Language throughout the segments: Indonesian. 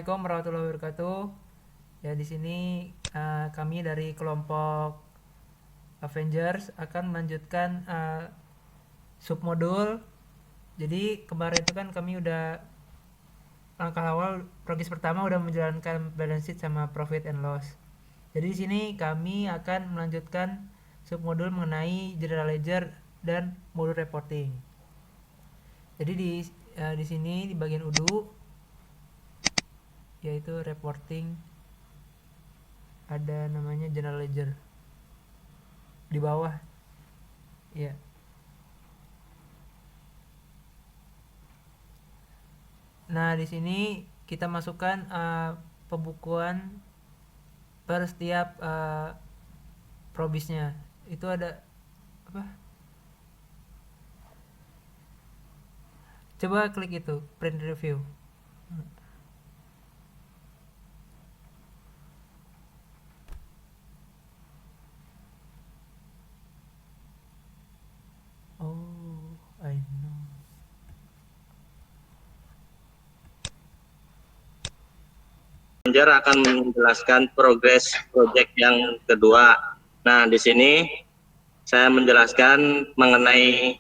Assalamualaikum warahmatullahi wabarakatuh. Ya di sini kami dari kelompok Avengers akan melanjutkan submodul. Jadi kemarin itu kan kami udah langkah awal progres pertama udah menjalankan balance sheet sama profit and loss. Jadi di sini kami akan melanjutkan submodul mengenai general ledger dan modul reporting. Jadi di sini di bagian UDU yaitu reporting ada namanya general ledger di bawah ya. Nah di sini kita masukkan pembukuan per setiap probisnya. Itu ada apa, coba klik itu print review. Oh, I know. Manager akan menjelaskan progres proyek yang kedua. Nah, di sini saya menjelaskan mengenai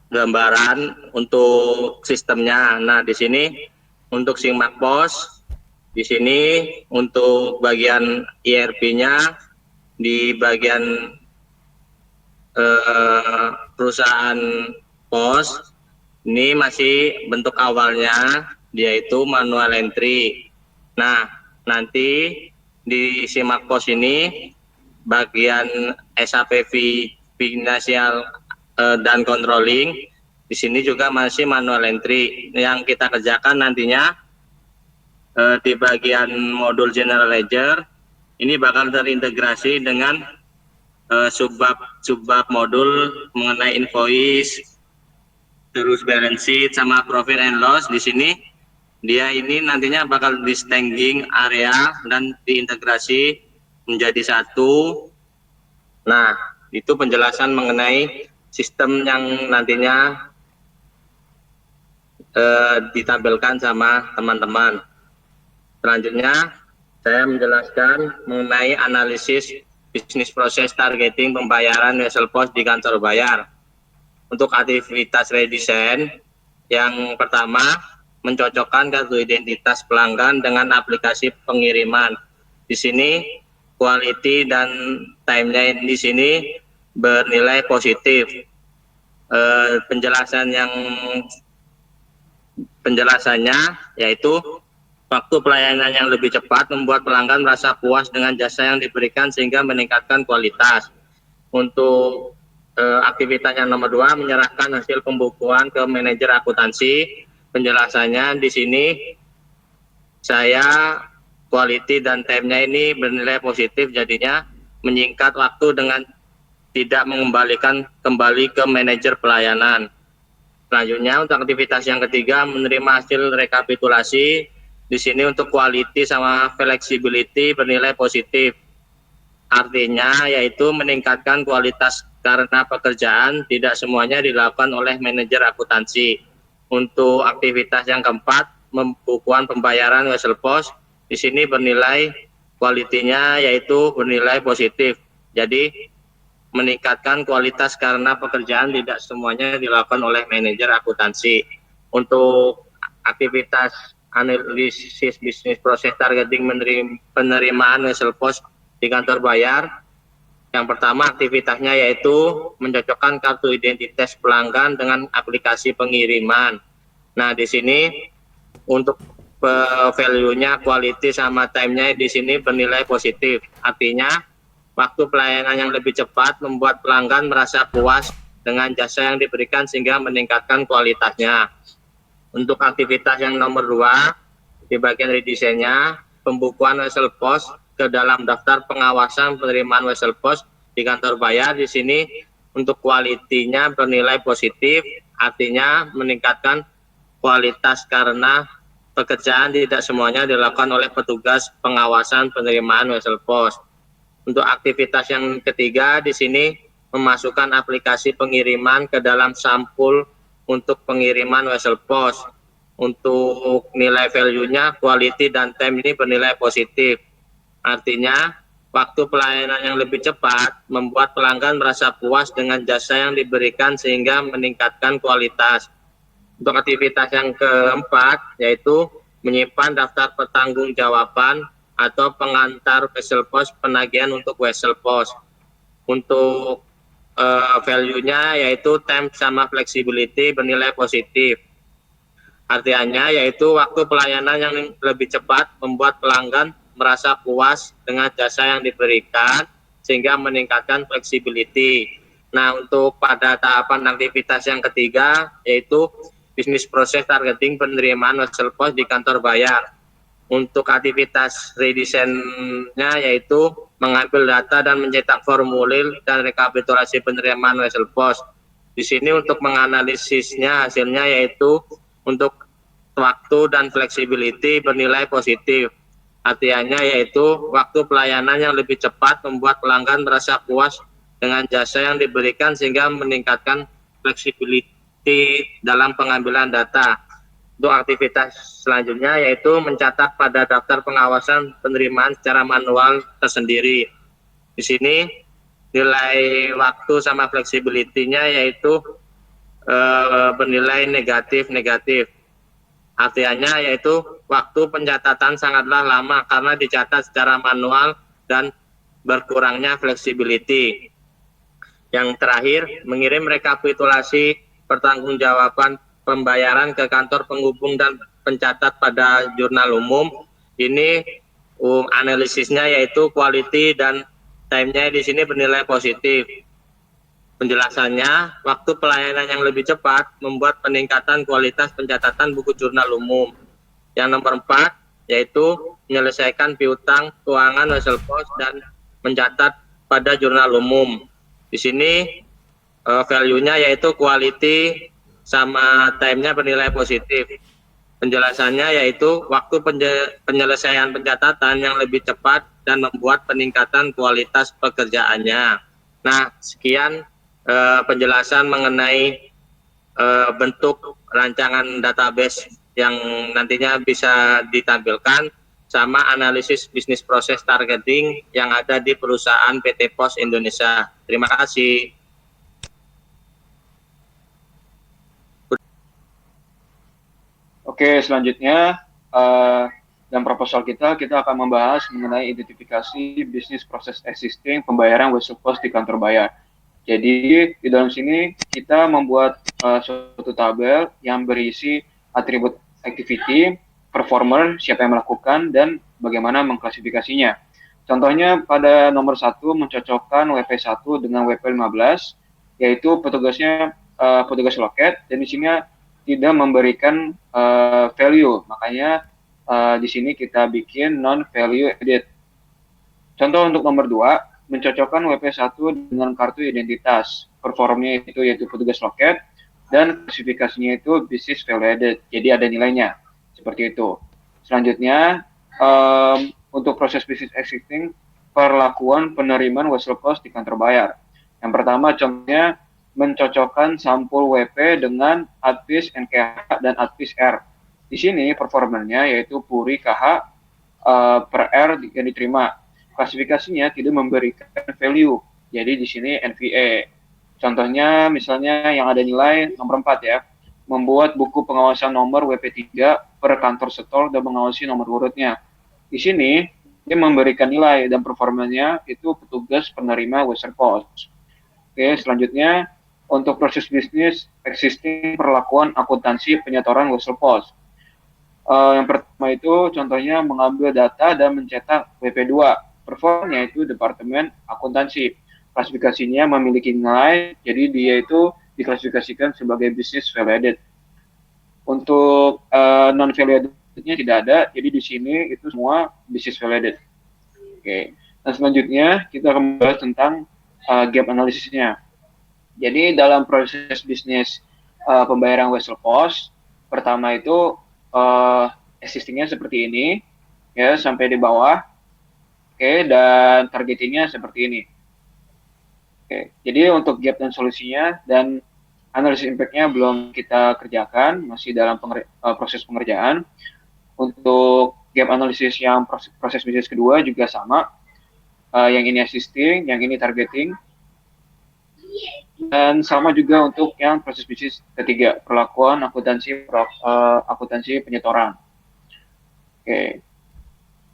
gambaran untuk sistemnya. Nah, di sini untuk Sigma Pos, di sini untuk bagian ERP-nya di bagian perusahaan pos. Ini masih bentuk awalnya, yaitu manual entry. Nah, nanti di Simak Pos ini, bagian SAP Financial dan Controlling, di sini juga masih manual entry. Yang kita kerjakan nantinya di bagian modul General Ledger, ini bakal terintegrasi dengan subbab modul mengenai invoice, terus balance sheet sama profit and loss. Di sini dia ini nantinya bakal di staging area dan diintegrasi menjadi satu. Nah, itu penjelasan mengenai sistem yang nantinya ditampilkan sama teman-teman. Selanjutnya saya menjelaskan mengenai analisis bisnis proses targeting pembayaran wesel pos di kantor bayar. Untuk aktivitas redesign, yang pertama mencocokkan kartu identitas pelanggan dengan aplikasi pengiriman. Di sini quality dan timeline di sini bernilai positif. Penjelasannya yaitu waktu pelayanan yang lebih cepat membuat pelanggan merasa puas dengan jasa yang diberikan sehingga meningkatkan kualitas. Untuk aktivitas yang nomor 2, menyerahkan hasil pembukuan ke manajer akuntansi. Penjelasannya di sini saya quality dan time-nya ini bernilai positif, jadinya menyingkat waktu dengan tidak mengembalikan kembali ke manajer pelayanan. Selanjutnya untuk aktivitas yang ketiga, menerima hasil rekapitulasi. Di sini untuk quality sama flexibility bernilai positif. Artinya yaitu meningkatkan kualitas karena pekerjaan tidak semuanya dilakukan oleh manajer akuntansi. Untuk aktivitas yang keempat, pembukuan pembayaran wesel pos, di sini bernilai kualitinya yaitu bernilai positif. Jadi meningkatkan kualitas karena pekerjaan tidak semuanya dilakukan oleh manajer akuntansi. Untuk aktivitas analisis bisnis proses targeting penerimaan wesel pos di kantor bayar, yang pertama aktivitasnya yaitu mencocokkan kartu identitas pelanggan dengan aplikasi pengiriman. Nah, di sini untuk value-nya, quality sama time-nya di sini bernilai positif. Artinya waktu pelayanan yang lebih cepat membuat pelanggan merasa puas dengan jasa yang diberikan sehingga meningkatkan kualitasnya. Untuk aktivitas yang nomor 2, di bagian redesign-nya, pembukuan wesel pos ke dalam daftar pengawasan penerimaan wesel pos di kantor bayar. Di sini untuk kualitinya bernilai positif, artinya meningkatkan kualitas karena pekerjaan tidak semuanya dilakukan oleh petugas pengawasan penerimaan wesel pos. Untuk aktivitas yang ketiga, di sini memasukkan aplikasi pengiriman ke dalam sampul untuk pengiriman wesel pos. untuk nilai value-nya, quality dan time ini bernilai positif. Artinya, waktu pelayanan yang lebih cepat membuat pelanggan merasa puas dengan jasa yang diberikan sehingga meningkatkan kualitas. Untuk aktivitas yang keempat, yaitu menyimpan daftar pertanggungjawaban atau pengantar vessel post penagihan untuk vessel post. Untuk value-nya yaitu time sama flexibility bernilai positif. Artinya yaitu waktu pelayanan yang lebih cepat membuat pelanggan merasa puas dengan jasa yang diberikan sehingga meningkatkan flexibility. Nah, untuk pada tahapan aktivitas yang ketiga yaitu bisnis proses targeting penerimaan vessel post di kantor bayar. Untuk aktivitas redesign-nya yaitu mengambil data dan mencetak formulir dan rekapitulasi penerimaan vessel post. Di sini untuk menganalisisnya hasilnya yaitu untuk waktu dan flexibility bernilai positif. Artinya yaitu waktu pelayanan yang lebih cepat membuat pelanggan merasa puas dengan jasa yang diberikan sehingga meningkatkan flexibility dalam pengambilan data. Untuk aktivitas selanjutnya yaitu mencatat pada daftar pengawasan penerimaan secara manual tersendiri. Di sini nilai waktu sama flexibility-nya yaitu bernilai negatif. Artinya yaitu waktu pencatatan sangatlah lama karena dicatat secara manual dan berkurangnya flexibility. Yang terakhir, mengirim rekapitulasi pertanggungjawaban pembayaran ke kantor penghubung dan pencatat pada jurnal umum. Ini analisisnya yaitu quality dan time-nya di sini bernilai positif. Penjelasannya, waktu pelayanan yang lebih cepat membuat peningkatan kualitas pencatatan buku jurnal umum. Yang nomor 4, yaitu menyelesaikan piutang keuangan vessel post dan mencatat pada jurnal umum. Di sini value-nya yaitu quality sama time-nya bernilai positif. Penjelasannya yaitu waktu penyelesaian pencatatan yang lebih cepat dan membuat peningkatan kualitas pekerjaannya. Nah, sekian penjelasan mengenai bentuk rancangan database yang nantinya bisa ditampilkan sama analisis bisnis proses targeting yang ada di perusahaan PT Pos Indonesia. Terima kasih. Oke, selanjutnya dalam proposal kita akan membahas mengenai identifikasi bisnis proses existing pembayaran vessel post di kantor bayar. Jadi di dalam sini kita membuat suatu tabel yang berisi atribut activity, performer, siapa yang melakukan, dan bagaimana mengklasifikasinya. Contohnya pada nomor 1 mencocokkan WP1 dengan WP15, yaitu petugasnya petugas loket, dan di sini tidak memberikan value, makanya di sini kita bikin non-value edit. Contoh untuk nomor 2, mencocokkan WP1 dengan kartu identitas, performnya itu yaitu petugas loket, dan klasifikasinya itu business value added, jadi ada nilainya, seperti itu. Selanjutnya, untuk proses business existing, perlakuan penerimaan vessel post di kantor bayar. Yang pertama, contohnya, mencocokkan sampul WP dengan advis NKH dan advis R. Di sini performanya yaitu Puri KH per R yang diterima. Klasifikasinya tidak memberikan value, jadi di sini NVA. Contohnya misalnya yang ada nilai nomor 4 ya, membuat buku pengawasan nomor WP3 per kantor setor dan mengawasi nomor urutnya. Di sini dia memberikan nilai dan performanya itu petugas penerima vessel post. Oke, selanjutnya untuk proses bisnis existing perlakuan akuntansi penyetoran vessel post. Yang pertama itu contohnya mengambil data dan mencetak WP2. Performnya itu departemen akuntansi. Klasifikasinya memiliki nilai, jadi dia itu diklasifikasikan sebagai business value added. Untuk non value added-nya tidak ada, jadi di sini itu semua business value added. Oke. Nah, selanjutnya kita akan membahas tentang gap analisisnya. Jadi dalam proses bisnis pembayaran vessel post, pertama itu existingnya seperti ini, ya sampai di bawah, oke, dan targetingnya seperti ini. Oke, jadi untuk gap dan solusinya dan analisis impact-nya belum kita kerjakan, masih dalam proses pengerjaan. Untuk gap analisis yang proses bisnis kedua juga sama, yang ini assisting, yang ini targeting, dan sama juga untuk yang proses bisnis ketiga, perlakuan akuntansi penyetoran. Oke.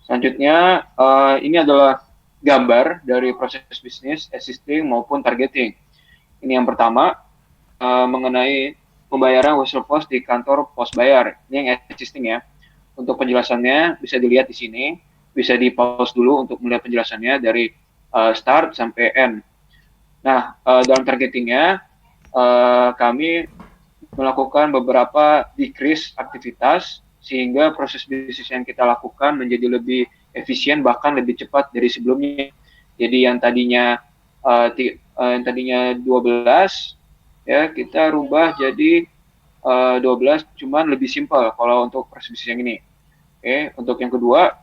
Selanjutnya, ini adalah gambar dari proses bisnis, assisting maupun targeting. Ini yang pertama, mengenai pembayaran whistle post di kantor pos bayar. Ini yang assisting ya. Untuk penjelasannya bisa dilihat di sini, bisa di pause dulu untuk melihat penjelasannya dari start sampai end. Nah, dalam targetingnya, kami melakukan beberapa decrease aktivitas sehingga proses bisnis yang kita lakukan menjadi lebih efisien bahkan lebih cepat dari sebelumnya. Jadi yang tadinya 12 ya kita rubah jadi 12 cuman lebih simpel kalau untuk proses bisnis yang ini. Oke, untuk yang kedua,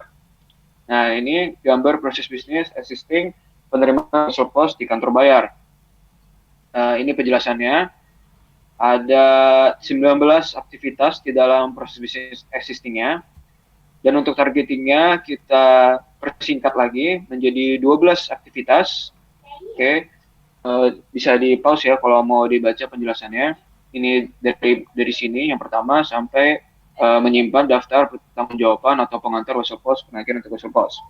nah ini gambar proses bisnis assisting penerimaan whistle post di kantor bayar. Ini penjelasannya. Ada 19 aktivitas di dalam proses bisnis existing-nya. Dan untuk targetingnya kita persingkat lagi menjadi 12 aktivitas. Oke, bisa di pause ya kalau mau dibaca penjelasannya. Ini dari sini yang pertama sampai menyimpan daftar pertanggungjawaban atau pengantar whistle post, pengakhir untuk whistle post.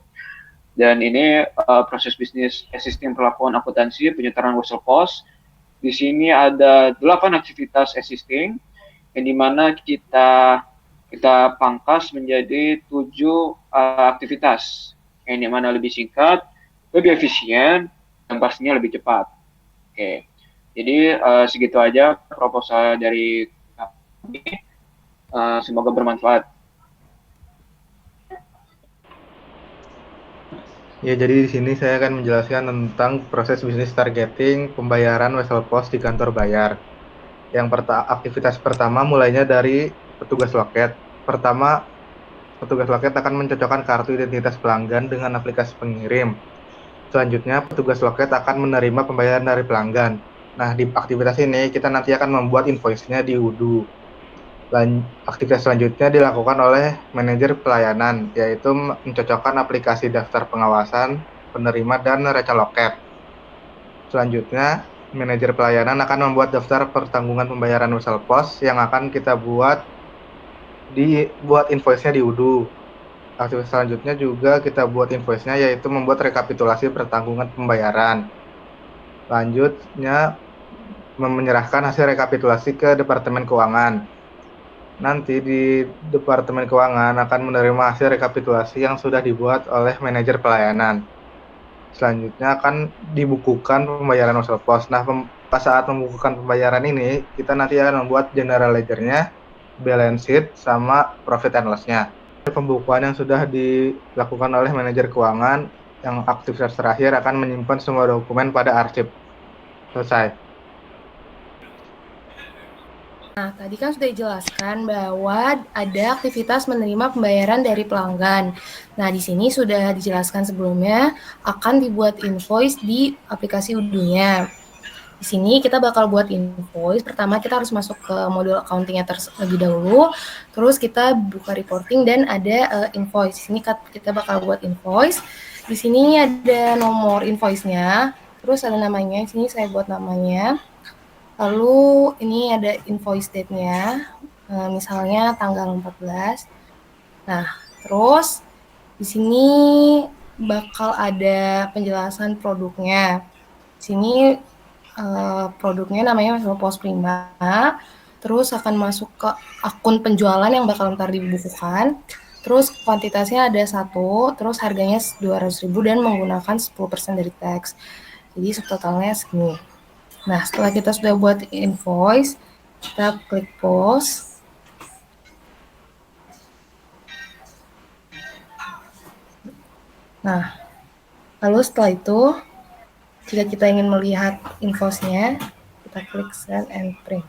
Dan ini proses bisnis existing perlakuan akuntansi penyetoran whistle post. Di sini ada 8 aktivitas existing yang dimana kita pangkas menjadi 7 aktivitas yang dimana lebih singkat, lebih efisien, dan pastinya lebih cepat. Oke, jadi segitu aja proposal dari kami. Semoga bermanfaat. Ya, jadi di sini saya akan menjelaskan tentang proses bisnis targeting pembayaran whistle post di kantor bayar. Aktivitas pertama mulainya dari petugas loket. Pertama, petugas loket akan mencocokkan kartu identitas pelanggan dengan aplikasi pengirim. Selanjutnya, petugas loket akan menerima pembayaran dari pelanggan. Nah, di aktivitas ini kita nanti akan membuat invoice-nya di Udu. Aktivitas selanjutnya dilakukan oleh manajer pelayanan, yaitu mencocokkan aplikasi daftar pengawasan, penerima, dan neraca loket. Selanjutnya, manajer pelayanan akan membuat daftar pertanggungan pembayaran whistle post yang akan kita buat invoice-nya di Udu. Aktivitas selanjutnya juga kita buat invoice-nya, yaitu membuat rekapitulasi pertanggungan pembayaran. Lanjutnya, menyerahkan hasil rekapitulasi ke Departemen Keuangan. Nanti di Departemen Keuangan akan menerima hasil rekapitulasi yang sudah dibuat oleh manajer pelayanan. Selanjutnya akan dibukukan pembayaran whistle post. Nah, pas saat membukukan pembayaran ini, kita nanti akan membuat general ledger-nya, balance sheet, sama profit and loss-nya. Pembukuan yang sudah dilakukan oleh manajer keuangan, yang aktivitas terakhir akan menyimpan semua dokumen pada arsip. Selesai. Nah, tadi kan sudah dijelaskan bahwa ada aktivitas menerima pembayaran dari pelanggan. Nah, di sini sudah dijelaskan sebelumnya akan dibuat invoice di aplikasi Udunya. Di sini kita bakal buat invoice. Pertama kita harus masuk ke modul accounting-nya terlebih dahulu. Terus kita buka reporting dan ada invoice. Di sini kita bakal buat invoice. Di sini ada nomor invoice-nya. Terus ada namanya. Di sini saya buat namanya. Lalu ini ada invoice date-nya, misalnya tanggal 14. Nah, terus di sini bakal ada penjelasan produknya. Di sini produknya namanya whistle post Prima. Terus akan masuk ke akun penjualan yang bakal ntar dibukukan. Terus kuantitasnya ada 1, terus harganya 200.000 dan menggunakan 10% dari tax. Jadi totalnya segini. Nah, setelah kita sudah buat invoice, kita klik post. Nah, lalu setelah itu, jika kita ingin melihat invoice-nya, kita klik send and print.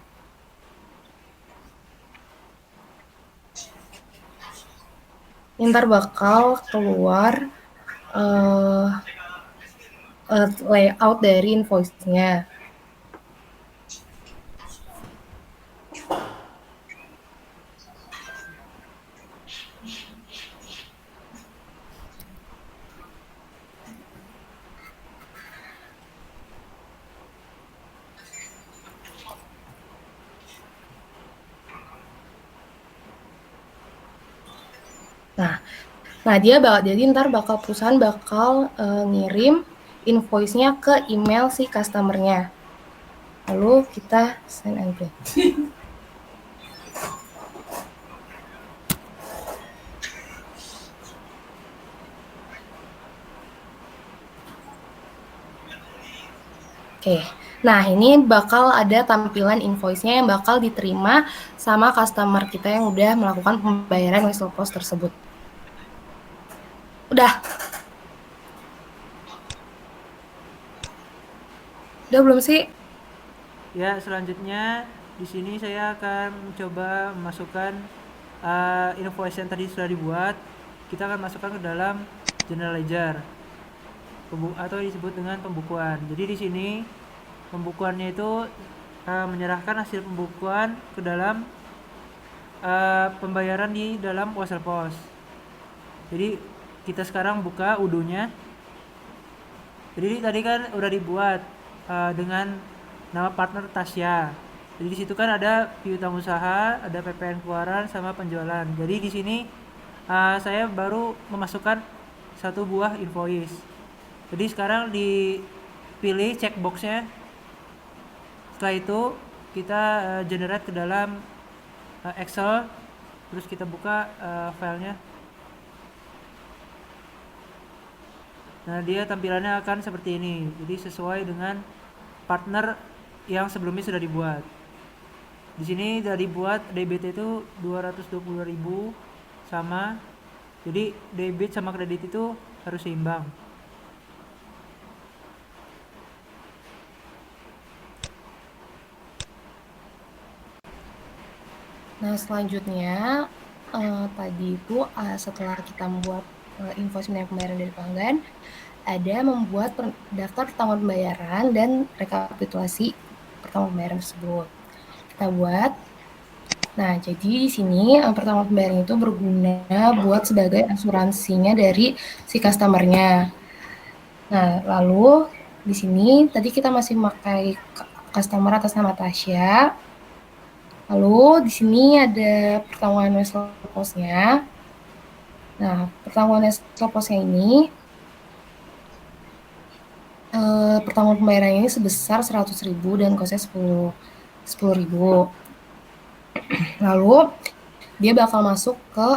Ntar bakal keluar layout dari invoice-nya. Nah, jadi ntar perusahaan bakal ngirim invoice-nya ke email si customer-nya. Lalu kita send and print. Oke, nah ini bakal ada tampilan invoice-nya yang bakal diterima sama customer kita yang udah melakukan pembayaran Wesel Post tersebut. Udah belum sih? Ya, selanjutnya di sini saya akan mencoba memasukkan invoice yang tadi sudah dibuat. Kita akan masukkan ke dalam general ledger atau disebut dengan pembukuan. Jadi di sini pembukuannya itu menyerahkan hasil pembukuan ke dalam pembayaran di dalam Wesel Post. Jadi kita sekarang buka udunya. Jadi tadi kan udah dibuat dengan nama partner Tasya. Jadi di situ kan ada piutang usaha, ada PPN keluaran sama penjualan. Jadi di sini saya baru memasukkan satu buah invoice. Jadi sekarang dipilih checkboxnya. Setelah itu kita generate ke dalam Excel, terus kita buka filenya. Nah, dia tampilannya akan seperti ini. Jadi sesuai dengan partner yang sebelumnya sudah dibuat. Di sini sudah dibuat debit itu 220.000 sama. Jadi debit sama kredit itu harus seimbang. Nah, selanjutnya tadi itu setelah kita membuat invoice mengenai pembayaran dari pelanggan, ada membuat daftar pertanggungan pembayaran dan rekapitulasi pertanggungan pembayaran tersebut. Kita buat. Nah, jadi di sini pertanggungan pembayaran itu berguna buat sebagai asuransinya dari si customer-nya. Nah, lalu di sini tadi kita masih memakai customer atas nama Tasya. Lalu di sini ada pertanggungan Wesel Post-nya. Nah, pertanggungan Wesel Post-nya ini pertanggungan pembayarannya ini sebesar 100.000 dan kosnya 10.000. Lalu dia bakal masuk ke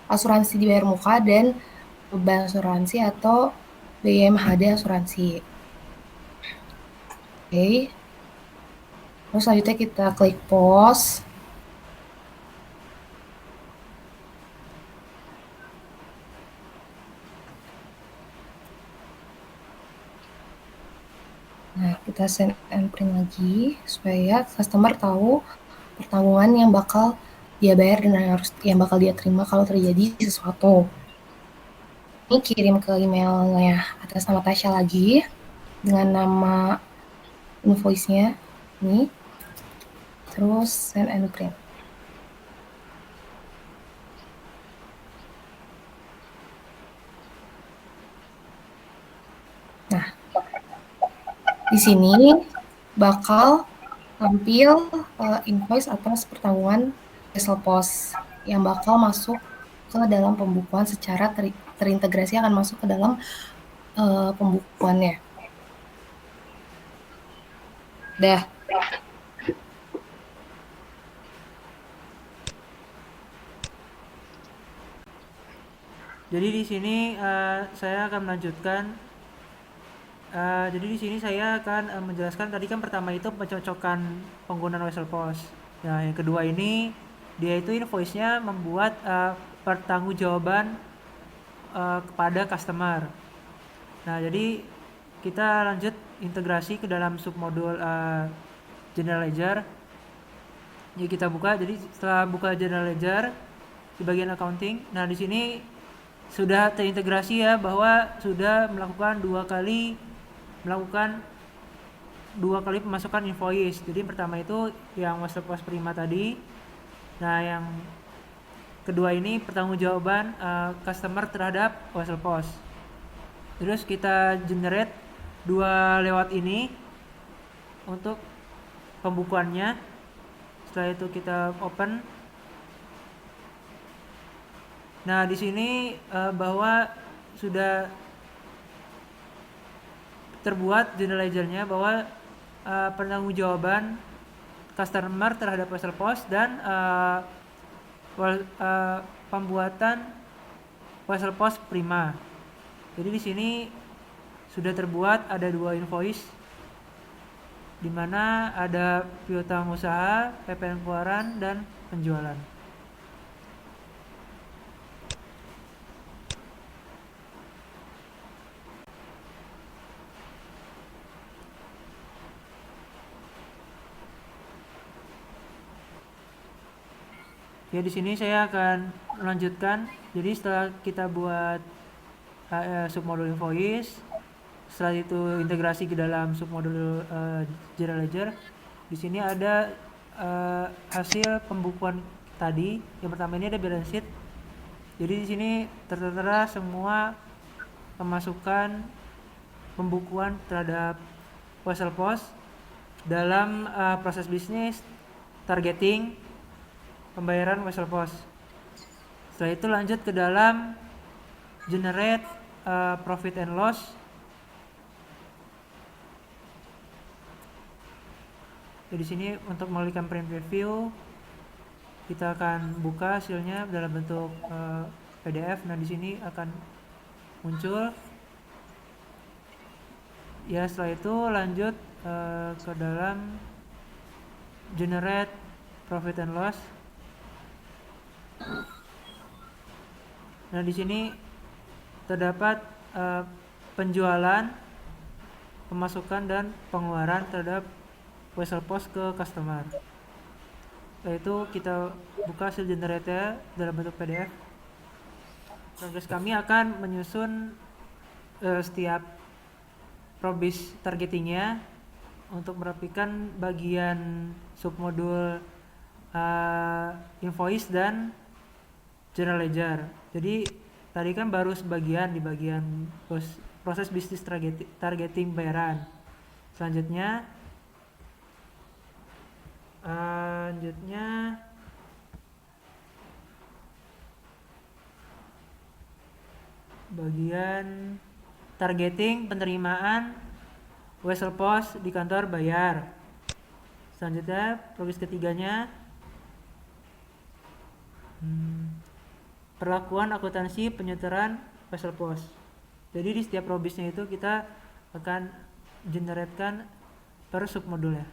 asuransi dibayar muka dan beban asuransi atau BMHD asuransi. Oke. Terus selanjutnya kita klik pause. Nah, kita send and print lagi supaya customer tahu pertanggungan yang bakal dia bayar dan yang bakal dia terima kalau terjadi sesuatu. Ini kirim ke emailnya atas nama Tasya lagi dengan nama invoice-nya ini. Terus send and print. Nah, di sini bakal tampil invoice atas pertanggungan Wesel Post yang bakal masuk ke dalam pembukuan secara terintegrasi akan masuk ke dalam pembukuannya. Dah. Jadi di sini saya akan melanjutkan. Jadi di sini saya akan menjelaskan tadi kan pertama itu pencocokan penggunaan Wesel Post. Nah, yang kedua ini dia itu invoice-nya membuat pertanggungjawaban kepada customer. Nah, jadi kita lanjut integrasi ke dalam submodul General Ledger. Jadi kita buka. Jadi setelah buka General Ledger di bagian accounting, nah di sini sudah terintegrasi ya bahwa sudah melakukan dua kali pemasukan invoice. Jadi pertama itu yang Wesel Post Prima tadi. Nah, yang kedua ini pertanggungjawaban customer terhadap Wesel Post. Terus kita generate dua lewat ini untuk pembukuannya. Setelah itu kita open. Nah, di sini bahwa sudah terbuat general ledger-nya bahwa pertanggungjawaban customer terhadap wesel post dan pembuatan wesel post prima. Jadi di sini sudah terbuat ada 2 invoice di mana ada piutang usaha, PPN keluaran dan penjualan. Ya, di sini saya akan melanjutkan. Jadi setelah kita buat submodul invoice, setelah itu integrasi ke dalam submodul general ledger, di sini ada hasil pembukuan tadi. Yang pertama ini ada balance sheet. Jadi di sini tertera semua pemasukan pembukuan terhadap wesel post dalam proses bisnis targeting pembayaran wesel post. Setelah itu lanjut ke dalam generate profit and loss. Jadi sini untuk mengalihkan print preview kita akan buka hasilnya dalam bentuk PDF. Nah, di sini akan muncul. Ya, setelah itu lanjut ke dalam generate profit and loss. Nah, di sini terdapat penjualan, pemasukan dan pengeluaran terhadap wesel post ke customer. Setelah itu kita buka hasil generate dalam bentuk PDF. Progres kami akan menyusun setiap probis targetingnya untuk merapikan bagian submodul invoice dan general ledger. Jadi tadi kan baru sebagian di bagian proses bisnis targeting bayaran. Selanjutnya bagian targeting penerimaan wesel post di kantor bayar. Selanjutnya progres ketiganya perlakuan akuntansi penyetoran wesel post. Jadi di setiap probisnya itu kita akan generatekan per submodul ya.